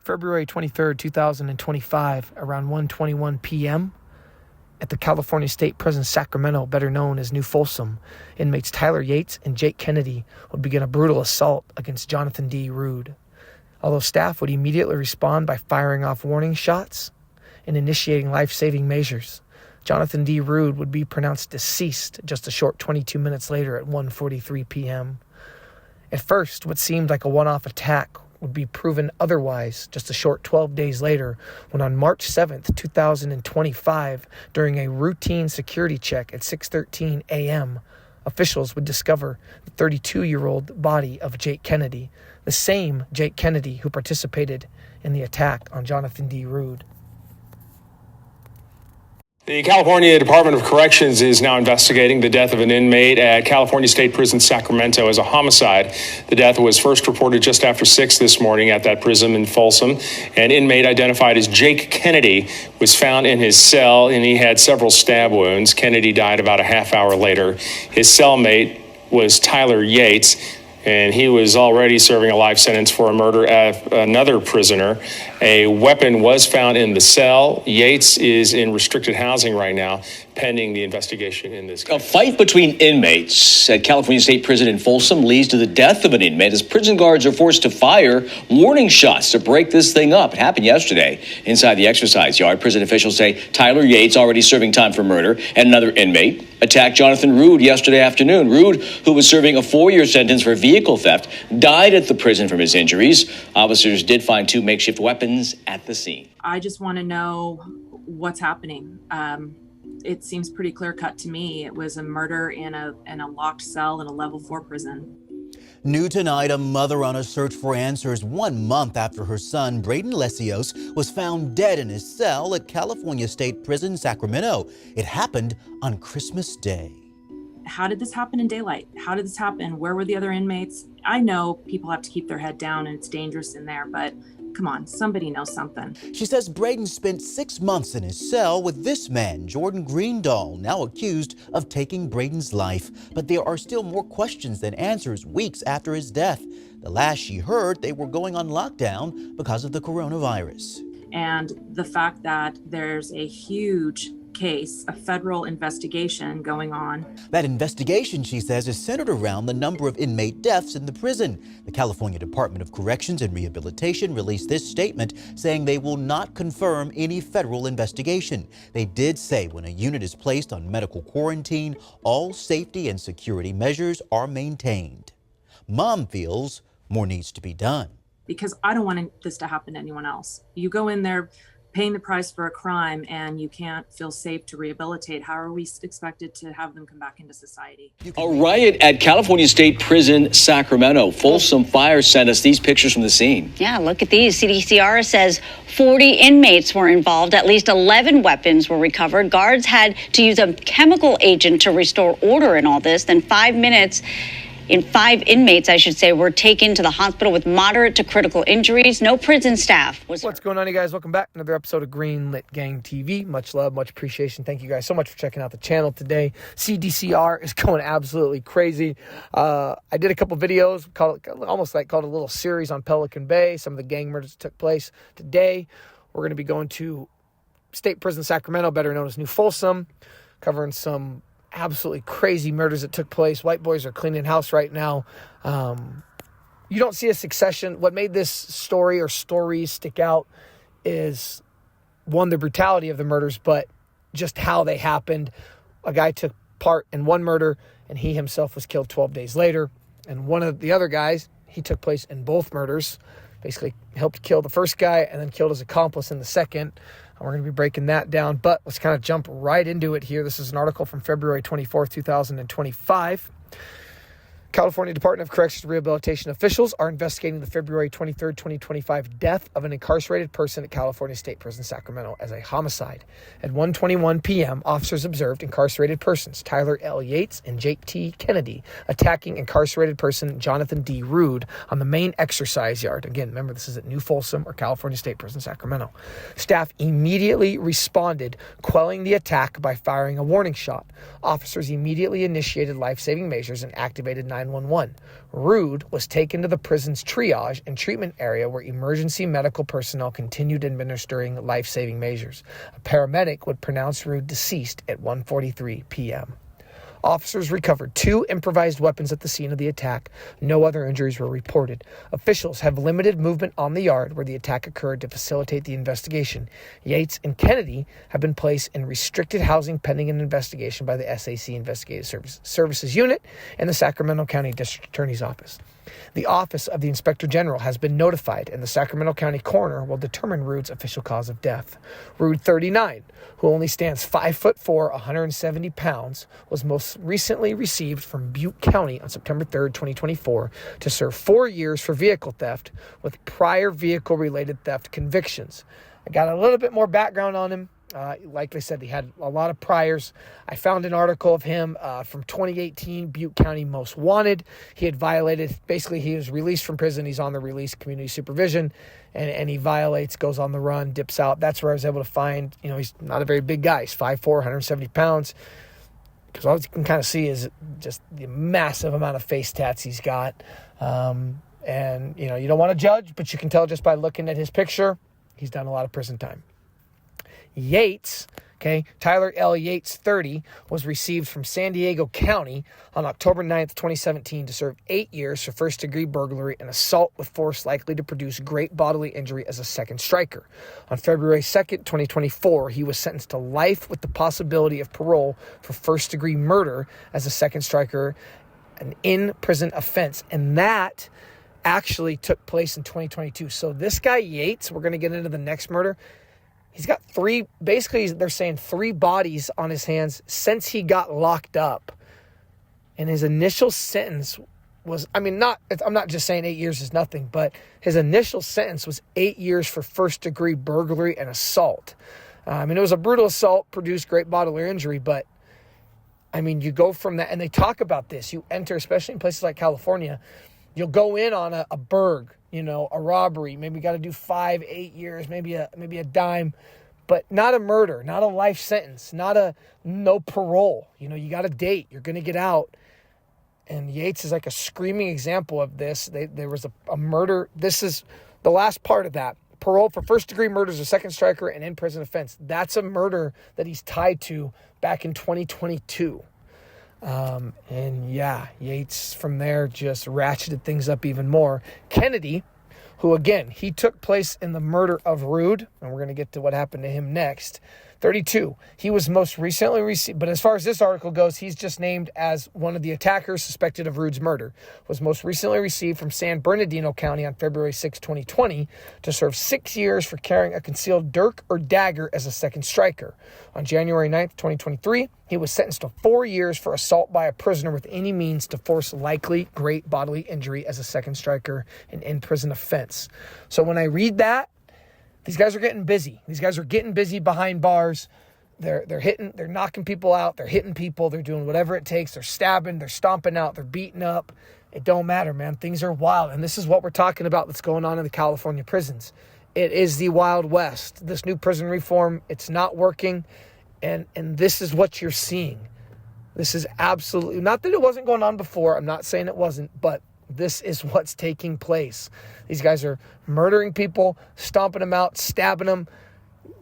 February 23rd, 2025, around 1:21 p.m., at the California State Prison Sacramento, better known as New Folsom, inmates Tyler Yates and Jake Kennedy would begin a brutal assault against Jonathan D. Rude. Although staff would immediately respond by firing off warning shots and initiating life-saving measures, Jonathan D. Rude would be pronounced deceased just a short 22 minutes later at 1:43 p.m. At first, what seemed like a one-off attack would be proven otherwise just a short 12 days later when on March 7th, 2025, during a routine security check at 6:13 a.m., officials would discover the 32-year-old body of Jake Kennedy, the same Jake Kennedy who participated in the attack on Jonathan D. Rude. The California Department of Corrections is now investigating the death of an inmate at California State Prison Sacramento as a homicide. The death was first reported just after 6 this morning at that prison in Folsom. An inmate identified as Jake Kennedy was found in his cell, and he had several stab wounds. Kennedy died about a half hour later. His cellmate was Tyler Yates, and he was already serving a life sentence for a murder at another prisoner. A weapon was found in the cell. Yates is in restricted housing right now, pending the investigation in this case. A fight between inmates at California State Prison in Folsom leads to the death of an inmate as prison guards are forced to fire warning shots to break this thing up. It happened yesterday inside the exercise yard. Prison officials say Tyler Yates, already serving time for murder, and another inmate attacked Jonathan Rude yesterday afternoon. Rude, who was serving a 4-year sentence for vehicle theft, died at the prison from his injuries. Officers did find 2 makeshift weapons at the scene. I just want to know what's happening. It seems pretty clear cut to me. It was a murder in a locked cell in a level 4 prison. New tonight, a mother on a search for answers 1 month after her son, Braden Lesios, was found dead in his cell at California State Prison, Sacramento. It happened on Christmas Day. How did this happen in daylight? How did this happen? Where were the other inmates? I know people have to keep their head down and it's dangerous in there, but come on, somebody knows something. She says Braden spent 6 months in his cell with this man, Jordan Greendahl, now accused of taking Braden's life. But there are still more questions than answers weeks after his death. The last she heard, they were going on lockdown because of the coronavirus. And the fact that there's a huge case, a federal investigation going on. That investigation, she says, is centered around the number of inmate deaths in the prison. The California Department of Corrections and Rehabilitation released this statement saying they will not confirm any federal investigation. They did say when a unit is placed on medical quarantine, all safety and security measures are maintained. Mom feels more needs to be done. Because I don't want this to happen to anyone else. You go in there paying the price for a crime and you can't feel safe to rehabilitate. How are we expected to have them come back into society? A riot at California State Prison, Sacramento. Folsom Fire sent us these pictures from the scene. Yeah, look at these. CDCR says 40 inmates were involved. At least 11 weapons were recovered. Guards had to use a chemical agent to restore order in all this. Then 5 inmates, were taken to the hospital with moderate to critical injuries. No prison staff was hurt. What's going on, you guys? Welcome back to another episode of Green Lit Gang TV. Much love, much appreciation. Thank you guys so much for checking out the channel today. CDCR is going absolutely crazy. I did a couple videos, called it a little series on Pelican Bay. Some of the gang murders that took place. Today, we're going to be going to State Prison Sacramento, better known as New Folsom, covering some absolutely crazy murders that took place. White boys are cleaning house right now. You don't see a succession. What made this story or stories stick out is, one, the brutality of the murders, but just how they happened. A guy took part in one murder, and he himself was killed 12 days later. And one of the other guys, he took place in both murders. Basically helped kill the first guy and then killed his accomplice in the second. We're going to be breaking that down, but let's kind of jump right into it here. This is an article from February 24th, 2025. California Department of Corrections and Rehabilitation officials are investigating the February 23rd, 2025 death of an incarcerated person at California State Prison Sacramento as a homicide. At 1:21 p.m., officers observed incarcerated persons Tyler L. Yates and Jake T. Kennedy attacking incarcerated person Jonathan D. Rude on the main exercise yard. Again, remember, this is at New Folsom or California State Prison Sacramento. Staff immediately responded, quelling the attack by firing a warning shot. Officers immediately initiated life-saving measures and activated 911 911. Rude was taken to the prison's triage and treatment area where emergency medical personnel continued administering life-saving measures. A paramedic would pronounce Rude deceased at 1:43 p.m. Officers recovered 2 improvised weapons at the scene of the attack. No other injuries were reported. Officials have limited movement on the yard where the attack occurred to facilitate the investigation. Yates and Kennedy have been placed in restricted housing pending an investigation by the SAC Investigative Services Unit and the Sacramento County District Attorney's Office. The Office of the Inspector General has been notified, and the Sacramento County Coroner will determine Rude's official cause of death. Rude, 39, who only stands 5'4", 170 pounds, was most recently received from Butte County on September 3rd, 2024, to serve 4 years for vehicle theft with prior vehicle-related theft convictions. I got a little bit more background on him. Like I said, he had a lot of priors. I found an article of him from 2018, Butte County Most Wanted. He had violated, basically he was released from prison. He's on the release community supervision, and he violates, goes on the run, dips out. That's where I was able to find, he's not a very big guy. He's 5'4", 170 pounds. Because all you can kind of see is just the massive amount of face tats he's got. And, you don't want to judge, but you can tell just by looking at his picture, he's done a lot of prison time. Yates, Tyler L. Yates, 30, was received from San Diego County on October 9th, 2017 to serve 8 years for first-degree burglary and assault with force likely to produce great bodily injury as a second striker. On February 2nd, 2024, he was sentenced to life with the possibility of parole for first-degree murder as a second striker, an in-prison offense. And that actually took place in 2022. So this guy, Yates, we're going to get into the next murder. He's got 3, basically they're saying 3 bodies on his hands since he got locked up. And his initial sentence was, I'm not just saying 8 years is nothing, but his initial sentence was 8 years for first degree burglary and assault. It was a brutal assault, produced great bodily injury, but you go from that, and they talk about this. You enter, especially in places like California, you'll go in on a burg, a robbery. Maybe you got to do 5, 8 years, maybe a dime, but not a murder, not a life sentence, no parole. You got a date. You're going to get out. And Yates is like a screaming example of this. There was a murder. This is the last part of that. Parole for first-degree murder is a second striker and in-prison offense. That's a murder that he's tied to back in 2022. Yates from there just ratcheted things up even more. Kennedy, who again, he took place in the murder of Rude, and we're going to get to what happened to him next. 32. He was most recently received, but as far as this article goes, he's just named as one of the attackers suspected of Rude's murder. Was most recently received from San Bernardino County on February 6, 2020 to serve 6 years for carrying a concealed dirk or dagger as a second striker. On January 9th, 2023, he was sentenced to 4 years for assault by a prisoner with any means to force likely great bodily injury as a second striker, an in-prison offense. So when I read that, these guys are getting busy. These guys are getting busy behind bars. They're knocking people out. They're hitting people. They're doing whatever it takes. They're stabbing. They're stomping out. They're beating up. It don't matter, man. Things are wild. And this is what we're talking about that's going on in the California prisons. It is the Wild West. This new prison reform, it's not working. And this is what you're seeing. This is absolutely, not that it wasn't going on before. I'm not saying it wasn't, but this is what's taking place. These guys are murdering people, stomping them out, stabbing them,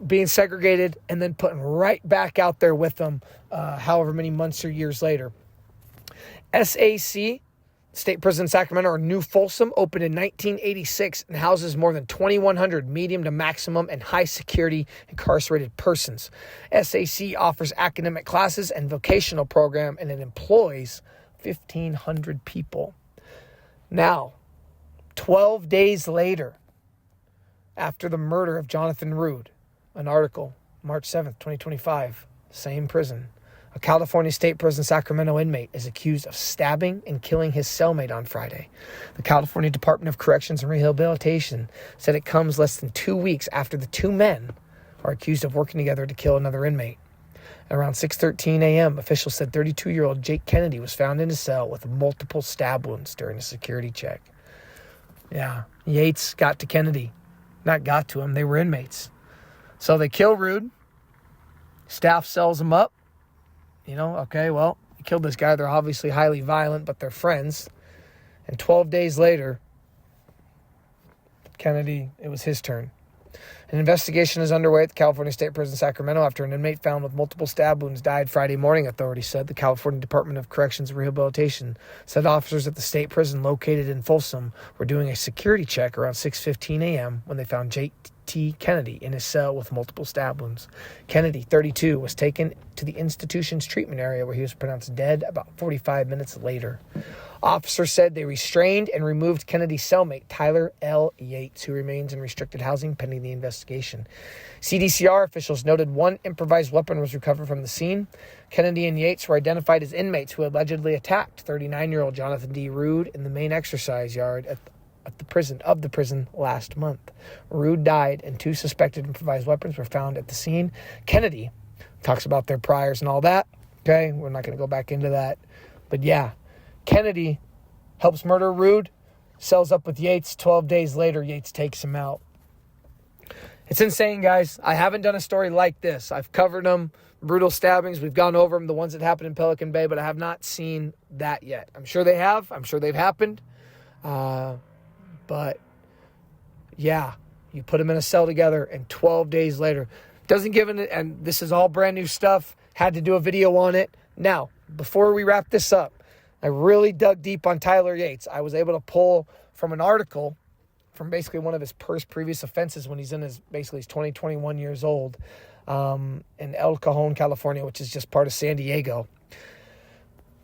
being segregated, and then putting right back out there with them however many months or years later. SAC, State Prison in Sacramento, or New Folsom, opened in 1986 and houses more than 2,100 medium to maximum and high security incarcerated persons. SAC offers academic classes and vocational program, and it employs 1,500 people. Now, 12 days later, after the murder of Jonathan Rude, an article, March 7th, 2025, same prison. A California State Prison Sacramento inmate is accused of stabbing and killing his cellmate on Friday. The California Department of Corrections and Rehabilitation said it comes less than 2 weeks after the 2 men are accused of working together to kill another inmate. Around 6:13 a.m., officials said 32-year-old Jake Kennedy was found in his cell with multiple stab wounds during a security check. Yeah, Yates got to Kennedy. Not got to him, they were inmates. So they kill Rude. Staff sells him up. You killed this guy. They're obviously highly violent, but they're friends. And 12 days later, Kennedy, it was his turn. An investigation is underway at the California State Prison Sacramento after an inmate found with multiple stab wounds died Friday morning, authorities said. The California Department of Corrections and Rehabilitation said officers at the state prison located in Folsom were doing a security check around 6:15 a.m. when they found J.T. Kennedy in his cell with multiple stab wounds. Kennedy, 32, was taken to the institution's treatment area where he was pronounced dead about 45 minutes later. Officers said they restrained and removed Kennedy's cellmate, Tyler L. Yates, who remains in restricted housing pending the investigation. CDCR officials noted one improvised weapon was recovered from the scene. Kennedy and Yates were identified as inmates who allegedly attacked 39-year-old Jonathan D. Rood in the main exercise yard at the prison last month. Rood died, and 2 suspected improvised weapons were found at the scene. Kennedy talks about their priors and all that. Okay, we're not going to go back into that. But yeah, Kennedy helps murder Rood, sells up with Yates. 12 days later, Yates takes him out. It's insane, guys. I haven't done a story like this. I've covered them, brutal stabbings. We've gone over them, the ones that happened in Pelican Bay, but I have not seen that yet. I'm sure they have. I'm sure they've happened. But, yeah, you put them in a cell together, and 12 days later, doesn't give it, and this is all brand new stuff. Had to do a video on it. Now, before we wrap this up, I really dug deep on Tyler Yates. I was able to pull from an article from basically one of his previous offenses when he's in he's 20, 21 years old in El Cajon, California, which is just part of San Diego.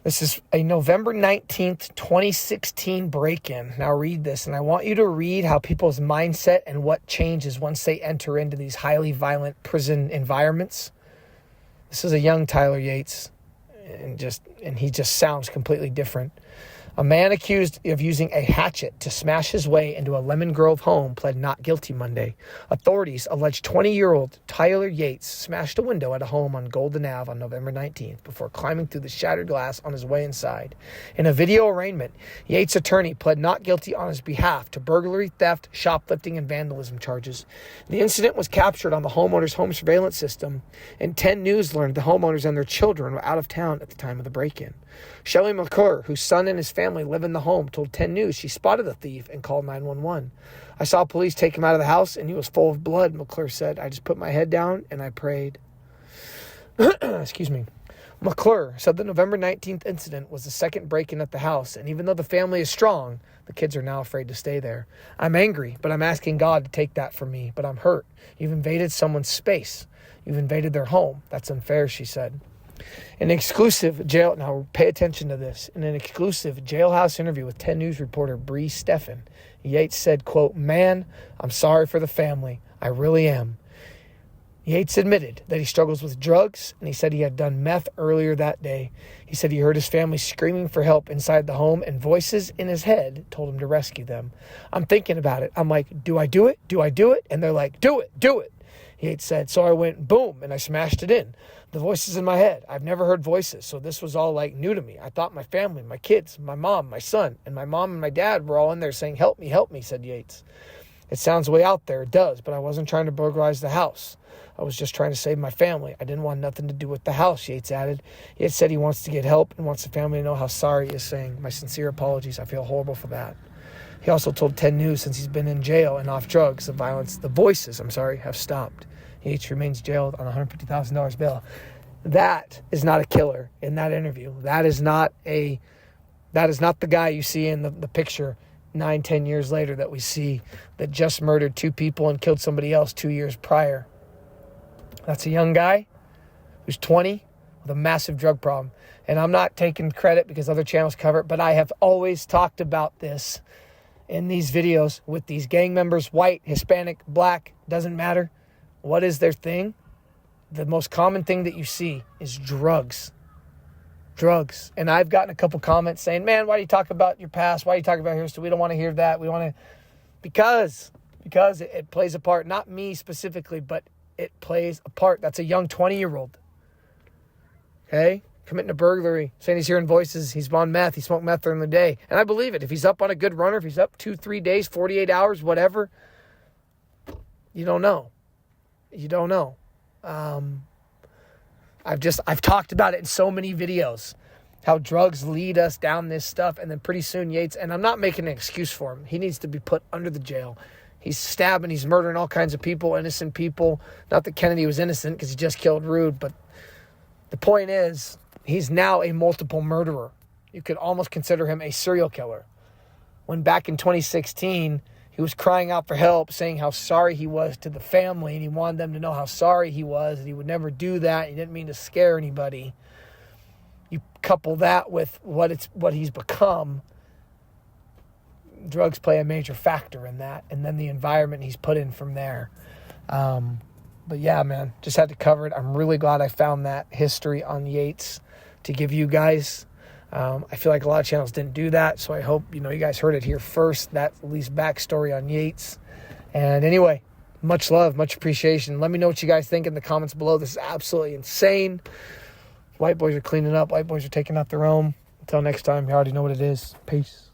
This is a November 19th, 2016 break-in. Now read this, and I want you to read how people's mindset and what changes once they enter into these highly violent prison environments. This is a young Tyler Yates. And he just sounds completely different. A man accused of using a hatchet to smash his way into a Lemon Grove home pled not guilty Monday. Authorities allege 20-year-old Tyler Yates smashed a window at a home on Golden Ave on November 19th before climbing through the shattered glass on his way inside. In a video arraignment, Yates' attorney pled not guilty on his behalf to burglary, theft, shoplifting, and vandalism charges. The incident was captured on the homeowner's home surveillance system, and 10 News learned the homeowners and their children were out of town at the time of the break-in. Shelley McClure, whose son and his family live in the home, told 10 News she spotted the thief and called 911. I saw police take him out of the house, and he was full of blood, McClure said. I just put my head down, and I prayed. Excuse me. McClure said the November 19th incident was the second break-in at the house, and even though the family is strong, the kids are now afraid to stay there. I'm angry, but I'm asking God to take that from me, but I'm hurt. You've invaded someone's space. You've invaded their home. That's unfair, she said. An exclusive now pay attention to this. In an exclusive jailhouse interview with 10 News reporter Bree Steffen, Yates said, quote, "Man, I'm sorry for the family. I really am." Yates admitted that he struggles with drugs, and he said he had done meth earlier that day. He said he heard his family screaming for help inside the home, and voices in his head told him to rescue them. I'm thinking about it. I'm like, do I do it? Do I do it? And they're like, do it, do it. Yates said, so I went boom, and I smashed it in. The voices in my head. I've never heard voices, so this was all like new to me. I thought my family, my kids, my mom, my son, and my mom and my dad were all in there saying, help me, said Yates. It sounds way out there, it does, but I wasn't trying to burglarize the house. I was just trying to save my family. I didn't want nothing to do with the house, Yates added. Yates said he wants to get help and wants the family to know how sorry he is, saying, my sincere apologies, I feel horrible for that. He also told 10 News since he's been in jail and off drugs, the voices have stopped. Yates remains jailed on $150,000 bail. That is not a killer in that interview. That is not the guy you see in the picture 9-10 years later that we see that just murdered 2 people and killed somebody else 2 years prior. That's a young guy who's 20 with a massive drug problem. And I'm not taking credit because other channels cover it, but I have always talked about this in these videos with these gang members, white, Hispanic, black, doesn't matter. What is their thing? The most common thing that you see is drugs. Drugs. And I've gotten a couple comments saying, man, why do you talk about your past? Why do you talk about history? We don't want to hear that. We want to... Because it plays a part. Not me specifically, but it plays a part. That's a young 20-year-old. Okay? Committing a burglary. Saying he's hearing voices. He's on meth. He smoked meth during the day. And I believe it. If he's up on a good runner, if he's up 2-3 days, 48 hours, whatever, you don't know. You don't know. I've talked about it in so many videos. how drugs lead us down this stuff. And then pretty soon Yates, and I'm not making an excuse for him, he needs to be put under the jail. He's stabbing, he's murdering all kinds of people, innocent people. Not that Kennedy was innocent because he just killed Rude, but the point is, he's now a multiple murderer. You could almost consider him a serial killer. When back in 2016, he was crying out for help, saying how sorry he was to the family, and he wanted them to know how sorry he was, and he would never do that. He didn't mean to scare anybody. You couple that with what he's become, drugs play a major factor in that, and then the environment he's put in from there. But yeah, man, just had to cover it. I'm really glad I found that history on Yates to give you guys. I feel like a lot of channels didn't do that, so I hope you guys heard it here first, that at least backstory on Yates. And anyway, much love, much appreciation. Let me know what you guys think in the comments below. This is absolutely insane. White boys are cleaning up. White boys are taking out their own. Until next time, you already know what it is. Peace.